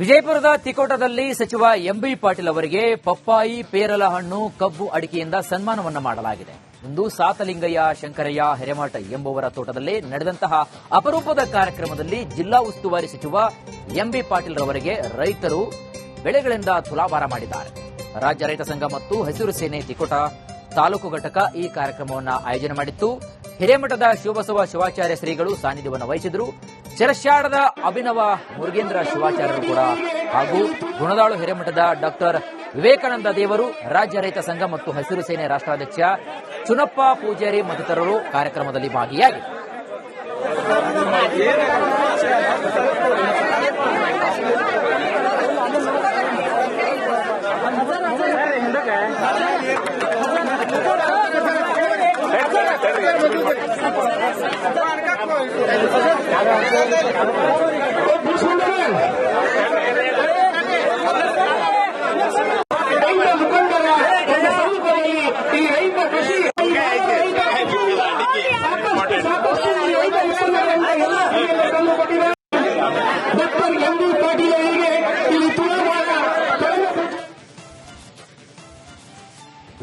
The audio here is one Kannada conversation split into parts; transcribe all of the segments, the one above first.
ವಿಜಯಪುರದ ತಿಕೋಟದಲ್ಲಿ ಸಚಿವ ಎಂಬಿ ಪಾಟೀಲ್ ಅವರಿಗೆ ಪಪ್ಪಾಯಿ, ಪೇರಲ ಹಣ್ಣು, ಕಬ್ಬು, ಅಡಿಕೆಯಿಂದ ಸನ್ಮಾನವನ್ನು ಮಾಡಲಾಗಿದೆ. ಇಂದು ಸಾತಲಿಂಗಯ್ಯ ಶಂಕರಯ್ಯ ಹಿರೇಮಠ ಎಂಬುವರ ತೋಟದಲ್ಲಿ ನಡೆದಂತಹ ಅಪರೂಪದ ಕಾರ್ಯಕ್ರಮದಲ್ಲಿ ಜಿಲ್ಲಾ ಉಸ್ತುವಾರಿ ಸಚಿವ ಎಂಬಿ ಪಾಟೀಲ್ ರವರಿಗೆ ರೈತರು ಬೆಳೆಗಳಿಂದ ತುಲಾಭಾರ ಮಾಡಿದ್ದಾರೆ. ರಾಜ್ಯ ರೈತ ಸಂಘ ಮತ್ತು ಹಸಿರು ಸೇನೆ ತಿಕೋಟ ತಾಲೂಕು ಘಟಕ ಈ ಕಾರ್ಯಕ್ರಮವನ್ನು ಆಯೋಜನೆ ಮಾಡಿತ್ತು. ಹಿರೇಮಠದ ಶಿವಬಸವ ಶಿವಾಚಾರ್ಯ ಶ್ರೀಗಳು ಸಾನ್ನಿಧ್ಯವನ್ನು ವಹಿಸಿದರು. ಚೆರಶ್ಯಾಡದ ಅಭಿನವ ಮುರುಗೇಂದ್ರ ಶಿವಾಚಾರ್ಯರು ಕೂಡ ಹಾಗೂ ಗುಣದಾಳು ಹಿರೇಮಠದ ಡಾಕ್ಟರ್ ವಿವೇಕಾನಂದ ದೇವರು, ರಾಜ್ಯ ರೈತ ಸಂಘ ಮತ್ತು ಹಸಿರು ಸೇನೆ ರಾಷ್ಟ್ರಾಧ್ಯಕ್ಷ ಚುನಪ್ಪ ಪೂಜಾರಿ ಮತ್ತಿತರರು ಕಾರ್ಯಕ್ರಮದಲ್ಲಿ ಭಾಗಿಯಾಗಿದ್ದರು.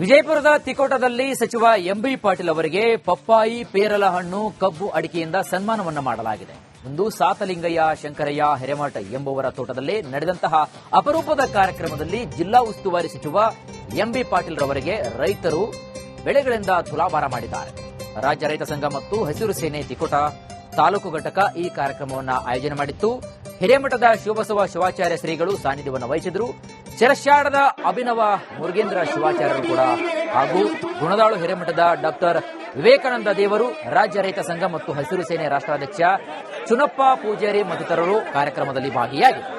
ವಿಜಯಪುರದ ತಿಕೋಟದಲ್ಲಿ ಸಚಿವ ಎಂಬಿ ಪಾಟೀಲ್ ಅವರಿಗೆ ಪಪ್ಪಾಯಿ, ಪೇರಲ ಹಣ್ಣು, ಕಬ್ಬು, ಅಡಿಕೆಯಿಂದ ಸನ್ಮಾನವನ್ನು ಮಾಡಲಾಗಿದೆ. ಇಂದು ಸಾತಲಿಂಗಯ್ಯ ಶಂಕರಯ್ಯ ಹಿರೇಮಠ ಎಂಬುವರ ತೋಟದಲ್ಲಿ ನಡೆದಂತಹ ಅಪರೂಪದ ಕಾರ್ಯಕ್ರಮದಲ್ಲಿ ಜಿಲ್ಲಾ ಉಸ್ತುವಾರಿ ಸಚಿವ ಎಂಬಿ ಪಾಟೀಲ್ ರವರಿಗೆ ರೈತರು ಬೆಳೆಗಳಿಂದ ತುಲಾಭಾರ ಮಾಡಿದ್ದಾರೆ. ರಾಜ್ಯ ರೈತ ಸಂಘ ಮತ್ತು ಹಸಿರು ಸೇನೆ ತಿಕೋಟ ತಾಲೂಕು ಘಟಕ ಈ ಕಾರ್ಯಕ್ರಮವನ್ನು ಆಯೋಜನೆ ಮಾಡಿತ್ತು. ಹಿರೇಮಠದ ಶಿವಬಸವ ಶಿವಾಚಾರ್ಯ ಶ್ರೀಗಳು ಸಾನ್ನಿಧ್ಯವನ್ನು ವಹಿಸಿದರು. ಚೆರಶ್ಯಾಡದ ಅಭಿನವ ಮುರುಗೇಂದ್ರ ಶಿವಾಚಾರ್ಯರು ಕೂಡ ಹಾಗೂ ಗುಣದಾಳು ಹಿರೇಮಠದ ಡಾಕ್ಟರ್ ವಿವೇಕಾನಂದ ದೇವರು, ರಾಜ್ಯ ರೈತ ಸಂಘ ಮತ್ತು ಹಸಿರು ಸೇನೆ ರಾಷ್ಟ್ರಾಧ್ಯಕ್ಷ ಚುನಪ್ಪ ಪೂಜಾರಿ ಮತ್ತಿತರರು ಕಾರ್ಯಕ್ರಮದಲ್ಲಿ ಭಾಗಿಯಾಗಿದ್ದರು.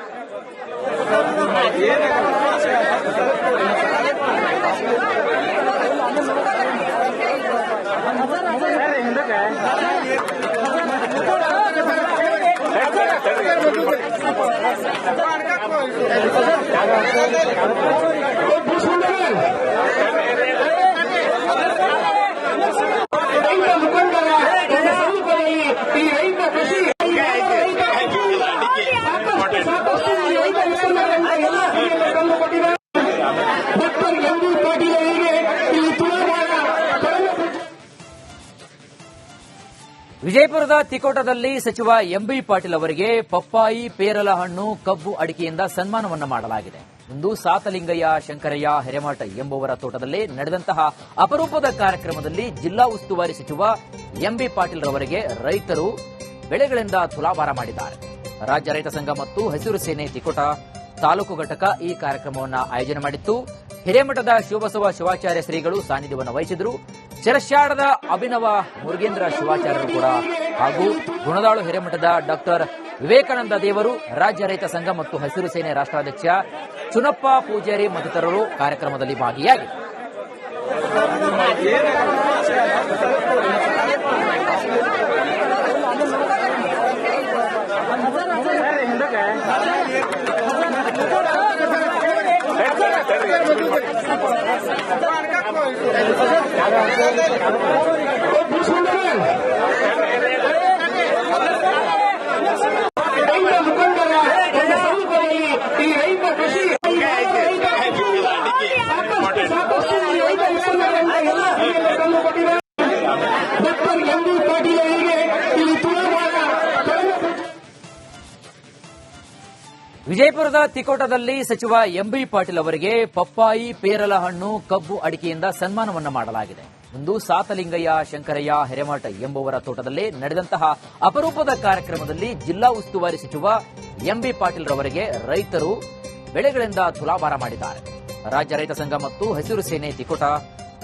ವಿಜಯಪುರದ ತಿಕೋಟದಲ್ಲಿ ಸಚಿವ ಎಂಬಿ ಪಾಟೀಲ್ ಅವರಿಗೆ ಪಪ್ಪಾಯಿ, ಪೇರಲ ಹಣ್ಣು, ಕಬ್ಬು, ಅಡಿಕೆಯಿಂದ ಸನ್ಮಾನವನ್ನು ಮಾಡಲಾಗಿದೆ. ಇಂದು ಸಾತಲಿಂಗಯ್ಯ ಶಂಕರಯ್ಯ ಹಿರೇಮಠ ಎಂಬುವರ ತೋಟದಲ್ಲಿ ನಡೆದಂತಹ ಅಪರೂಪದ ಕಾರ್ಯಕ್ರಮದಲ್ಲಿ ಜಿಲ್ಲಾ ಉಸ್ತುವಾರಿ ಸಚಿವ ಎಂಬಿ ಪಾಟೀಲ್ ರವರಿಗೆ ರೈತರು ಬೆಳೆಗಳಿಂದ ತುಲಾಭಾರ ಮಾಡಿದ್ದಾರೆ. ರಾಜ್ಯ ರೈತ ಸಂಘ ಮತ್ತು ಹಸಿರು ಸೇನೆ ತಿಕೋಟ ತಾಲೂಕು ಘಟಕ ಈ ಕಾರ್ಯಕ್ರಮವನ್ನು ಆಯೋಜನೆ ಮಾಡಿತ್ತು. ಹಿರೇಮಠದ ಶಿವಬಸವ ಶಿವಾಚಾರ್ಯ ಶ್ರೀಗಳು ಸಾನ್ನಿಧ್ಯವನ್ನು ವಹಿಸಿದರು. ಚೆರಶ್ಯಾಡದ ಅಭಿನವ ಮುರುಗೇಂದ್ರ ಶಿವಾಚಾರ್ಯರು ಕೂಡ ಹಾಗೂ ಗುಣದಾಳು ಹಿರೇಮಠದ ಡಾಕ್ಟರ್ ವಿವೇಕಾನಂದ ದೇವರು, ರಾಜ್ಯ ರೈತ ಸಂಘ ಮತ್ತು ಹಸಿರು ಸೇನೆ ರಾಷ್ಟ್ರಾಧ್ಯಕ್ಷ ಚುನಪ್ಪ ಪೂಜಾರಿ ಮತ್ತಿತರರು ಕಾರ್ಯಕ್ರಮದಲ್ಲಿ ಭಾಗಿಯಾಗಿದ್ದರು. ವಿಜಯಪುರದ ತಿಕೋಟದಲ್ಲಿ ಸಚಿವ ಎಂಬಿ ಪಾಟೀಲ್ ಅವರಿಗೆ ಪಪ್ಪಾಯಿ, ಪೇರಲ ಹಣ್ಣು, ಕಬ್ಬು, ಅಡಿಕೆಯಿಂದ ಸನ್ಮಾನವನ್ನು ಮಾಡಲಾಗಿದೆ. ಇಂದು ಸಾತಲಿಂಗಯ್ಯ ಶಂಕರಯ್ಯ ಹಿರೇಮಠ ಎಂಬುವರ ತೋಟದಲ್ಲಿ ನಡೆದಂತಹ ಅಪರೂಪದ ಕಾರ್ಯಕ್ರಮದಲ್ಲಿ ಜಿಲ್ಲಾ ಉಸ್ತುವಾರಿ ಸಚಿವ ಎಂಬಿ ಪಾಟೀಲ್ ರವರಿಗೆ ರೈತರು ಬೆಳೆಗಳಿಂದ ತುಲಾಭಾರ ಮಾಡಿದ್ದಾರೆ. ರಾಜ್ಯ ರೈತ ಸಂಘ ಮತ್ತು ಹಸಿರು ಸೇನೆ ತಿಕೋಟ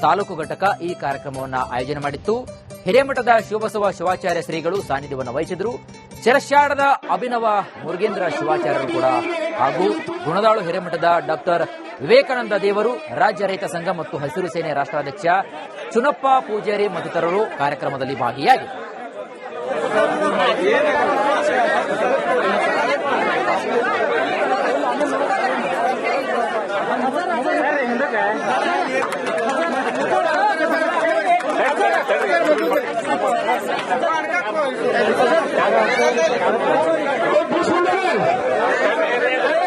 ತಾಲೂಕು ಘಟಕ ಈ ಕಾರ್ಯಕ್ರಮವನ್ನು ಆಯೋಜನೆ ಮಾಡಿತ್ತು. ಹಿರೇಮಠದ ಶಿವಬಸವ ಶಿವಾಚಾರ್ಯ ಶ್ರೀಗಳು ಸಾನ್ನಿಧ್ಯವನ್ನು ವಹಿಸಿದರು. ಚೆರಶ್ಯಾಡದ ಅಭಿನವ ಮುರುಗೇಂದ್ರ ಶಿವಾಚಾರ್ಯರು ಕೂಡ ಹಾಗೂ ಗುಣದಾಳು ಹಿರೇಮಠದ ಡಾಕ್ಟರ್ ವಿವೇಕಾನಂದ ದೇವರು, ರಾಜ್ಯ ರೈತ ಸಂಘ ಮತ್ತು ಹಸಿರು ಸೇನೆ ರಾಷ್ಟ್ರಾಧ್ಯಕ್ಷ ಚುನಪ್ಪ ಪೂಜಾರಿ ಮತ್ತಿತರರು ಕಾರ್ಯಕ್ರಮದಲ್ಲಿ ಭಾಗಿಯಾಗಿದ್ದರು. Gracias.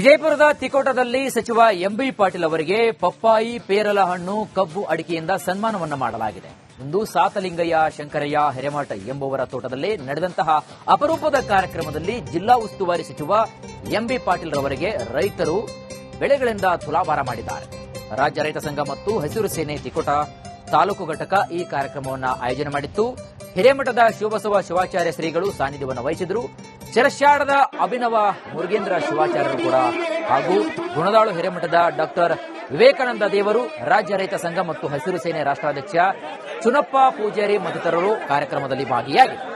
ವಿಜಯಪುರದ ತಿಕೋಟದಲ್ಲಿ ಸಚಿವ ಎಂಬಿ ಪಾಟೀಲ್ ಅವರಿಗೆ ಪಪ್ಪಾಯಿ ಪೇರಲ ಹಣ್ಣು ಕಬ್ಬು ಅಡಿಕೆಯಿಂದ ಸನ್ಮಾನವನ್ನ ಮಾಡಲಾಗಿದೆ. ಇಂದು ಸಾತಲಿಂಗಯ್ಯ ಶಂಕರಯ್ಯ ಹಿರೇಮಠ ಎಂಬುವರ ತೋಟದಲ್ಲಿ ನಡೆದಂತಹ ಅಪರೂಪದ ಕಾರ್ಯಕ್ರಮದಲ್ಲಿ ಜಿಲ್ಲಾ ಉಸ್ತುವಾರಿ ಸಚಿವ ಎಂಬಿ ಪಾಟೀಲ್ ರವರಿಗೆ ರೈತರು ಬೆಳೆಗಳಿಂದ ತುಲಾಭಾರ ಮಾಡಿದ್ದಾರೆ. ರಾಜ್ಯ ರೈತ ಸಂಘ ಮತ್ತು ಹಸಿರು ಸೇನೆ ತಿಕೋಟ ತಾಲೂಕು ಘಟಕ ಈ ಕಾರ್ಯಕ್ರಮವನ್ನು ಆಯೋಜನೆ ಮಾಡಿತ್ತು. ಹಿರೇಮಠದ ಶಿವಬಸವ ಶಿವಾಚಾರ್ಯ ಶ್ರೀಗಳು ಸಾನ್ನಿಧ್ಯವನ್ನು ವಹಿಸಿದರು. ಚೆರಶ್ಯಾಡದ ಅಭಿನವ ಮುರುಗೇಂದ್ರ ಶಿವಾಚಾರ್ಯರು ಕೂಡ ಹಾಗೂ ಗುಣದಾಳು ಹಿರೇಮಠದ ಡಾಕ್ಟರ್ ವಿವೇಕಾನಂದ ದೇವರು, ರಾಜ್ಯ ರೈತ ಸಂಘ ಮತ್ತು ಹಸಿರು ಸೇನೆ ರಾಷ್ಟ್ರಾಧ್ಯಕ್ಷ ಚುನಪ್ಪ ಪೂಜಾರಿ ಮತ್ತಿತರರು ಕಾರ್ಯಕ್ರಮದಲ್ಲಿ ಭಾಗಿಯಾಗಿದ್ದರು.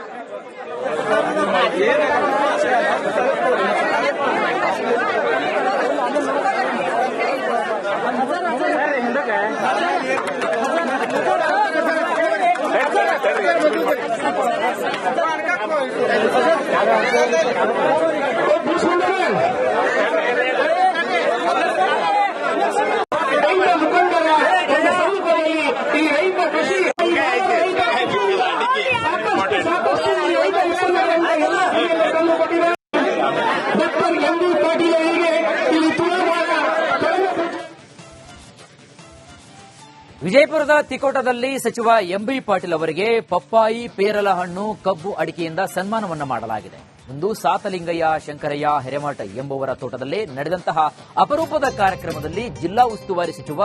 ವಿಜಯಪುರದ ತಿಕೋಟದಲ್ಲಿ ಸಚಿವ ಎಂಬಿ ಪಾಟೀಲ್ ಅವರಿಗೆ ಪಪ್ಪಾಯಿ ಪೇರಲ ಹಣ್ಣು ಕಬ್ಬು ಅಡಿಕೆಯಿಂದ ಸನ್ಮಾನವನ್ನ ಮಾಡಲಾಗಿದೆ. ಇಂದು ಸಾತಲಿಂಗಯ್ಯ ಶಂಕರಯ್ಯ ಹಿರೇಮಠ ಎಂಬುವರ ತೋಟದಲ್ಲಿ ನಡೆದಂತಹ ಅಪರೂಪದ ಕಾರ್ಯಕ್ರಮದಲ್ಲಿ ಜಿಲ್ಲಾ ಉಸ್ತುವಾರಿ ಸಚಿವ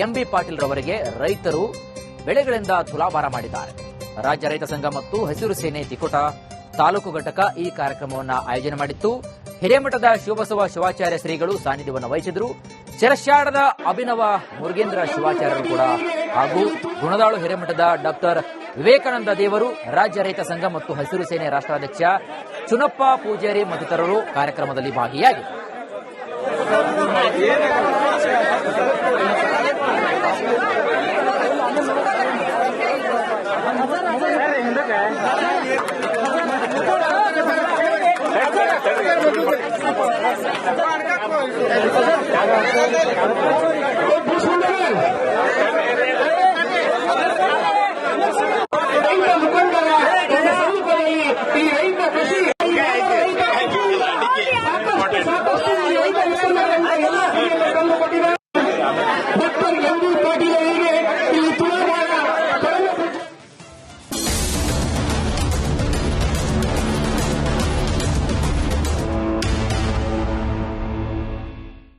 ಎಂಬಿ ಪಾಟೀಲ್ ರವರಿಗೆ ರೈತರು ಬೆಳೆಗಳಿಂದ ತುಲಾಭಾರ ಮಾಡಿದ್ದಾರೆ. ರಾಜ್ಯ ರೈತ ಸಂಘ ಮತ್ತು ಹಸಿರು ಸೇನೆ ತಿಕೋಟ ತಾಲೂಕು ಘಟಕ ಈ ಕಾರ್ಯಕ್ರಮವನ್ನು ಆಯೋಜನೆ ಮಾಡಿತ್ತು. ಹಿರೇಮಠದ ಶಿವಬಸವ ಶಿವಾಚಾರ್ಯ ಶ್ರೀಗಳು ಸಾನ್ನಿಧ್ಯವನ್ನು ವಹಿಸಿದರು. ಚೆರಶ್ಯಾಡದ ಅಭಿನವ ಮುರುಗೇಂದ್ರ ಶಿವಾಚಾರ್ಯರು ಕೂಡ ಹಾಗೂ ಗುಣದಾಳು ಹಿರೇಮಠದ ಡಾಕ್ಟರ್ ವಿವೇಕಾನಂದ ದೇವರು, ರಾಜ್ಯ ರೈತ ಸಂಘ ಮತ್ತು ಹಸಿರು ಸೇನೆ ರಾಷ್ಟ್ರಾಧ್ಯಕ್ಷ ಚುನಪ್ಪ ಪೂಜಾರಿ ಮತ್ತಿತರರು ಕಾರ್ಯಕ್ರಮದಲ್ಲಿ ಭಾಗಿಯಾಗಿದ್ದರು.